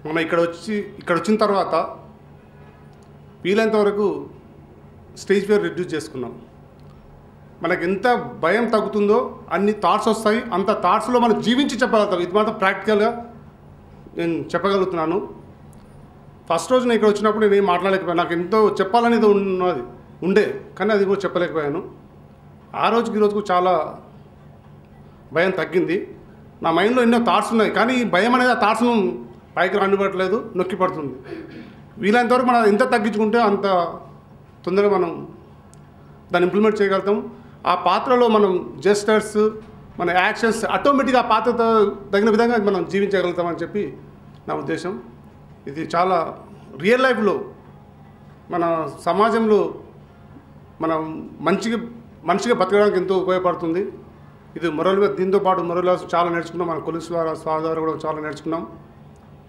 మనం ఇక్కడ వచ్చిన తర్వాత వీలైనంత వరకు స్టేజ్ ఫియర్ రిడ్యూస్ చేసుకున్నాం. మనకు ఎంత భయం తగ్గుతుందో అన్ని థాట్స్ వస్తాయి. అంత థాట్స్లో మనం జీవించి చెప్పగలుగుతాం. ఇది మాత్రం ప్రాక్టికల్గా నేను చెప్పగలుగుతున్నాను. ఫస్ట్ రోజు నేను ఇక్కడ వచ్చినప్పుడు నేను ఏం మాట్లాడలేకపోయాను. నాకు ఎంతో చెప్పాలనేది ఉండే, కానీ అది కూడా చెప్పలేకపోయాను. ఆ రోజుకి ఈ రోజుకు చాలా భయం తగ్గింది. నా మైండ్లో ఎన్నో థాట్స్ ఉన్నాయి, కానీ ఈ భయం అనేది ఆ థాట్స్ను పైకి రానివ్వట్లేదు, నొక్కి పడుతుంది. వీలైనంతవరకు మనం ఎంత తగ్గించుకుంటే అంత తొందరగా మనం దాన్ని ఇంప్లిమెంట్ చేయగలుగుతాం. ఆ పాత్రలో మనం జెస్టర్స్, మన యాక్షన్స్ ఆటోమేటిక్గా ఆ పాత్రతో తగిన విధంగా మనం జీవించగలుగుతామని చెప్పి నా ఉద్దేశం. ఇది చాలా రియల్ లైఫ్లో మన సమాజంలో మనం మనిషిగా బతకడానికి ఎంతో ఉపయోగపడుతుంది. ఇది దీంతో పాటు మొరల్ చాలా నేర్చుకున్నాం. మన కొలీగ్స్ ద్వారా ద్వారా కూడా చాలా నేర్చుకున్నాం.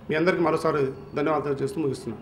మీ అందరికీ మరోసారి ధన్యవాదాలు చేస్తూ ముగిస్తున్నాం.